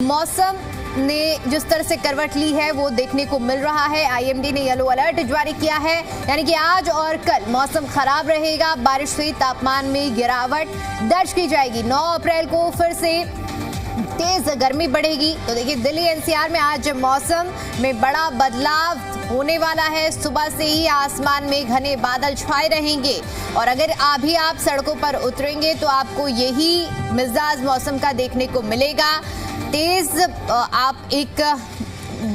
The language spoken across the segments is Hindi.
मौसम ने जिस तरह से करवट ली है वो देखने को मिल रहा है। आईएमडी ने येलो अलर्ट जारी किया है, यानी कि आज और कल मौसम खराब रहेगा। बारिश से तापमान में गिरावट दर्ज की जाएगी। 9 अप्रैल को फिर से तेज गर्मी बढ़ेगी। तो देखिए, दिल्ली एनसीआर में आज मौसम में बड़ा बदलाव होने वाला है। सुबह से ही आसमान में घने बादल छाए रहेंगे और अगर अभी आप सड़कों पर उतरेंगे तो आपको यही मिजाज मौसम का देखने को मिलेगा। तेज आप एक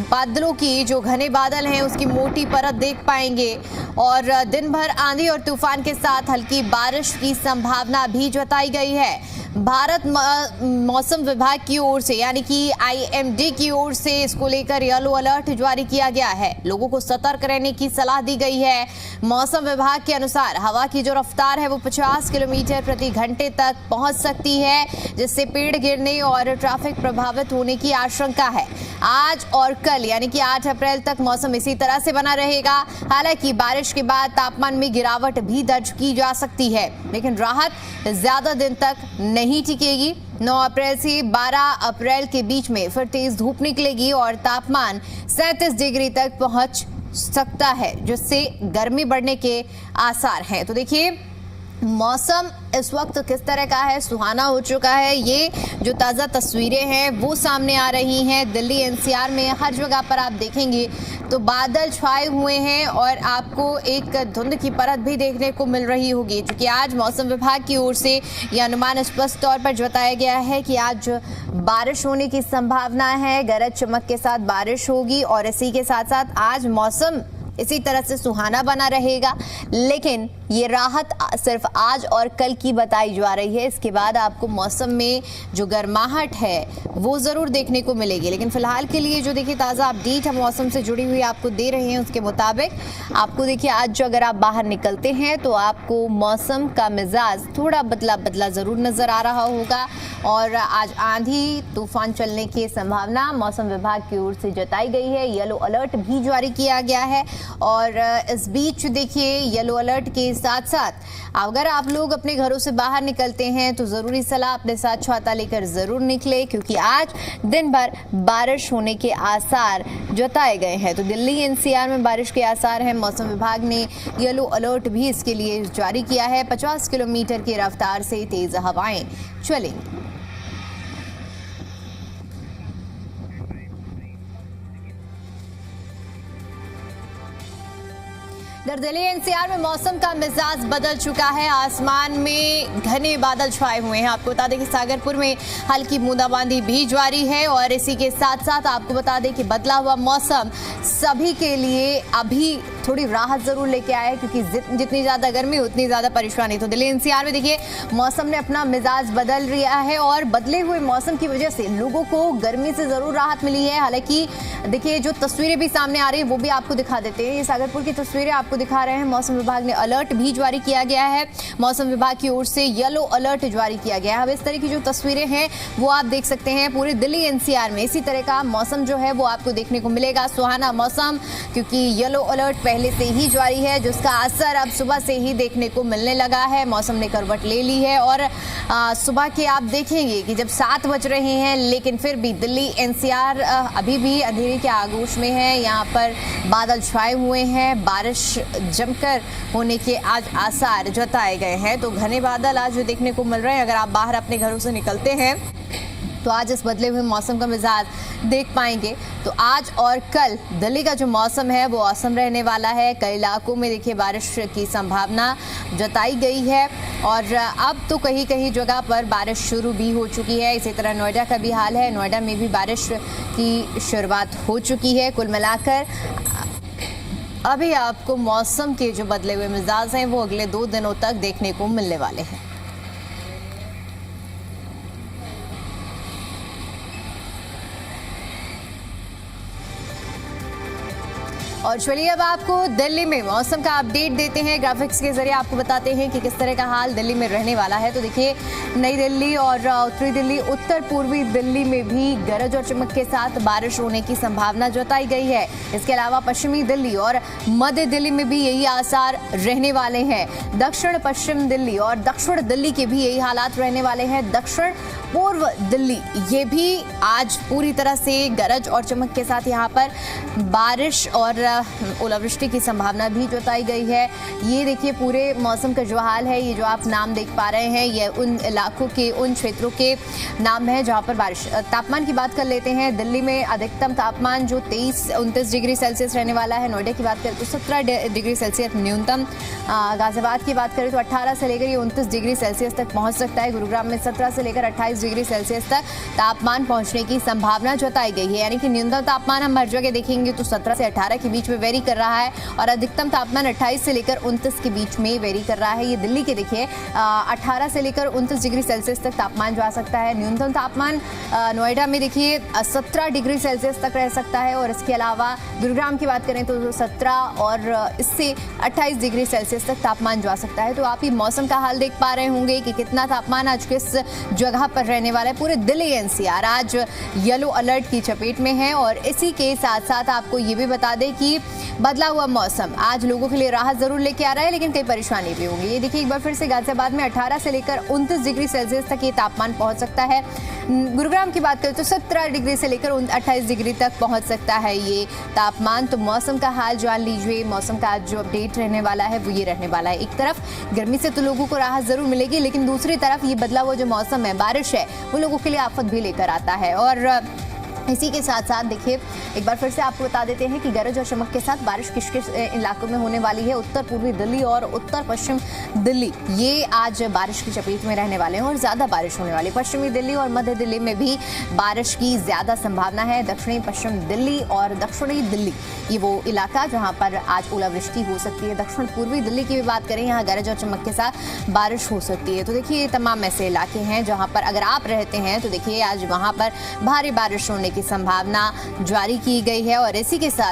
बादलों की जो घने बादल हैं उसकी मोटी परत देख पाएंगे और दिन भर आंधी और तूफान के साथ हल्की बारिश की संभावना भी जताई गई है। भारत मौसम विभाग की ओर से यानी कि आईएमडी की ओर से इसको लेकर येलो अलर्ट जारी किया गया है। लोगों को सतर्क रहने की सलाह दी गई है। मौसम विभाग के अनुसार हवा की जो रफ्तार है वो 50 किलोमीटर प्रति घंटे तक पहुंच सकती है, जिससे पेड़ गिरने और ट्रैफिक प्रभावित होने की आशंका है। आज और कल यानी कि 8 अप्रैल तक मौसम इसी तरह से बना रहेगा। हालांकि बारिश के बाद तापमान में गिरावट भी दर्ज की जा सकती है, लेकिन राहत ज्यादा दिन तक नहीं टिकेगी। 9 अप्रैल से 12 अप्रैल के बीच में फिर तेज धूप निकलेगी और तापमान 37 डिग्री तक पहुंच सकता है, जिससे गर्मी बढ़ने के आसार हैं। तो देखिए, मौसम इस वक्त किस तरह का है, सुहाना हो चुका है। ये जो ताज़ा तस्वीरें हैं वो सामने आ रही हैं। दिल्ली एनसीआर में हर जगह पर आप देखेंगे तो बादल छाए हुए हैं और आपको एक धुंध की परत भी देखने को मिल रही होगी, क्योंकि आज मौसम विभाग की ओर से यह अनुमान स्पष्ट तौर पर जताया गया है कि आज बारिश होने की संभावना है। गरज चमक के साथ बारिश होगी और इसी के साथ साथ आज मौसम इसी तरह से सुहाना बना रहेगा। लेकिन ये राहत सिर्फ आज और कल की बताई जा रही है। इसके बाद आपको मौसम में जो गर्माहट है वो ज़रूर देखने को मिलेगी। लेकिन फिलहाल के लिए जो देखिए ताज़ा अपडेट हम मौसम से जुड़ी हुई आपको दे रहे हैं, उसके मुताबिक आपको देखिए आज जो अगर आप बाहर निकलते हैं तो आपको मौसम का मिजाज थोड़ा बदला बदला ज़रूर नज़र आ रहा होगा और आज आंधी तूफान चलने की संभावना मौसम विभाग की ओर से जताई गई है। येलो अलर्ट भी जारी किया गया है और इस बीच देखिए येलो अलर्ट के साथ साथ अगर आप लोग अपने घरों से बाहर निकलते हैं तो ज़रूरी सलाह अपने साथ छाता लेकर ज़रूर निकले, क्योंकि आज दिन भर बारिश होने के आसार जताए गए हैं। तो दिल्ली एनसीआर में बारिश के आसार हैं। मौसम विभाग ने येलो अलर्ट भी इसके लिए जारी किया है। 50 किलोमीटर की रफ्तार से तेज़ हवाएं चलेंगी। दिल्ली एनसीआर में मौसम का मिजाज बदल चुका है। आसमान में घने बादल छाए हुए हैं। आपको बता दें कि सागरपुर में हल्की बूंदाबांदी भी जारी है और इसी के साथ साथ आपको बता दें कि बदला हुआ मौसम सभी के लिए अभी थोड़ी राहत जरूर लेके आया है, क्योंकि जितनी ज़्यादा गर्मी उतनी ज़्यादा परेशानी। तो दिल्ली एनसीआर में देखिए मौसम ने अपना मिजाज बदल लिया है और बदले हुए मौसम की वजह से लोगों को गर्मी से ज़रूर राहत मिली है। हालांकि देखिए जो तस्वीरें भी सामने आ रही है वो भी आपको दिखा देते हैं। ये सागरपुर की तस्वीरें आपको दिखा रहे हैं। मौसम विभाग ने अलर्ट भी जारी किया गया है। मौसम विभाग की ओर से येलो अलर्ट जारी किया गया है। अब इस तरह की जो तस्वीरें हैं वो आप देख सकते हैं। पूरे दिल्ली एनसीआर में इसी तरह का मौसम जो है वो आपको देखने को मिलेगा। सुहाना मौसम, क्योंकि येलो अलर्ट पहले से ही जारी है, जिसका असर अब सुबह से ही देखने को मिलने लगा है। मौसम ने करवट ले ली है और सुबह के आप देखेंगे कि जब 7 बज रहे हैं लेकिन फिर भी दिल्ली एनसीआर अभी भी अंधेरे के आगोश में है। यहाँ पर बादल छाए हुए हैं। बारिश जमकर होने के आज आसार जताए गए हैं। तो घने बादल आज देखने को मिल रहे हैं। अगर आप बाहर अपने घरों से निकलते हैं तो आज इस बदले हुए मौसम का मिजाज देख पाएंगे। तो आज और कल दिल्ली का जो मौसम है वो औसम रहने वाला है। कई इलाकों में देखिए बारिश की संभावना जताई गई है और अब तो कहीं कहीं जगह पर बारिश शुरू भी हो चुकी है। इसी तरह नोएडा का भी हाल है। नोएडा में भी बारिश की शुरुआत हो चुकी है। कुल मिलाकर अभी आपको मौसम के जो बदले हुए मिजाज हैं वो अगले 2 दिनों तक देखने को मिलने वाले हैं। और चलिए अब आपको दिल्ली में मौसम का अपडेट देते हैं। ग्राफिक्स के जरिए आपको बताते हैं कि किस तरह का हाल दिल्ली में रहने वाला है। तो देखिए, नई दिल्ली और उत्तरी दिल्ली, उत्तर पूर्वी दिल्ली में भी गरज और चमक के साथ बारिश होने की संभावना जताई गई है। इसके अलावा पश्चिमी दिल्ली और मध्य दिल्ली में भी यही आसार रहने वाले हैं। दक्षिण पश्चिम दिल्ली और दक्षिण दिल्ली के भी यही हालात रहने वाले हैं। दक्षिण पूर्व दिल्ली, ये भी आज पूरी तरह से गरज और चमक के साथ यहाँ पर बारिश और ओलावृष्टि की संभावना भी जताई गई है। ये देखिए पूरे मौसम का जो हाल है, ये जो आप नाम देख पा रहे हैं, ये उन इलाकों के, उन क्षेत्रों के नाम है जहाँ पर बारिश। तापमान की बात कर लेते हैं। दिल्ली में अधिकतम तापमान जो 29 डिग्री सेल्सियस रहने वाला है। नोएडा की बात करें तो 17 डिग्री सेल्सियस न्यूनतम। गाजियाबाद की बात करें तो 18 से लेकर ये 29 डिग्री सेल्सियस तक पहुँच सकता है। गुरुग्राम में 17 से लेकर 28 डिग्री सेल्सियस तक तापमान पहुंचने की संभावना जताई गई है। यानी कि न्यूनतम तापमान हम हर जगह देखेंगे तो 17 से 18 के बीच में वेरी कर रहा है और अधिकतम तापमान 28 से लेकर 29 के बीच में वेरी कर रहा है। ये दिल्ली के देखिए 18 से लेकर 29 डिग्री सेल्सियस तक तापमान जा सकता है। न्यूनतम तापमान नोएडा में देखिए 17 डिग्री सेल्सियस तक रह सकता है और इसके अलावा गुरुग्राम की बात करें तो 17 और इससे 28 डिग्री सेल्सियस तक तापमान जा सकता है। तो आप ये मौसम का हाल देख पा रहे होंगे कि कितना तापमान आज किस जगह पर रहने वाला है। पूरे दिल्ली एनसीआर आज येलो अलर्ट की चपेट में है और इसी के साथ साथ आपको ये भी बता दें कि बदला हुआ मौसम आज लोगों के लिए राहत जरूर लेके आ रहा है, लेकिन कई परेशानी भी होंगी। ये देखिए एक बार फिर से गाजियाबाद में 18 से लेकर 29 डिग्री सेल्सियस तक ये तापमान पहुंच सकता है। गुरुग्राम की बात करें तो 17 डिग्री से लेकर 28 डिग्री तक पहुंच सकता है ये तापमान। तो मौसम का हाल जान लीजिए। मौसम का आज जो अपडेट रहने वाला है वो ये रहने वाला है। एक तरफ गर्मी से तो लोगों को राहत जरूर मिलेगी, लेकिन दूसरी तरफ ये बदला हुआ जो मौसम है, बारिश है, वो लोगों के लिए आफत भी लेकर आता है। और इसी के साथ साथ देखिए एक बार फिर से आपको बता देते हैं कि गरज और चमक के साथ बारिश किस किस इलाकों में होने वाली है। उत्तर पूर्वी दिल्ली और उत्तर पश्चिम दिल्ली ये आज बारिश की चपेट में रहने वाले हैं और ज़्यादा बारिश होने वाली है। पश्चिमी दिल्ली और मध्य दिल्ली में भी बारिश की ज़्यादा संभावना है। दक्षिणी पश्चिम दिल्ली और दक्षिणी दिल्ली ये वो इलाका जहाँ पर आज ओलावृष्टि हो सकती है। दक्षिण पूर्वी दिल्ली की भी बात करें, यहाँ गरज और चमक के साथ बारिश हो सकती है। तो देखिए ये तमाम ऐसे इलाके हैं जहाँ पर अगर आप रहते हैं तो देखिए आज वहाँ पर भारी बारिश होने की संभावना जारी की गई है और इसी के साथ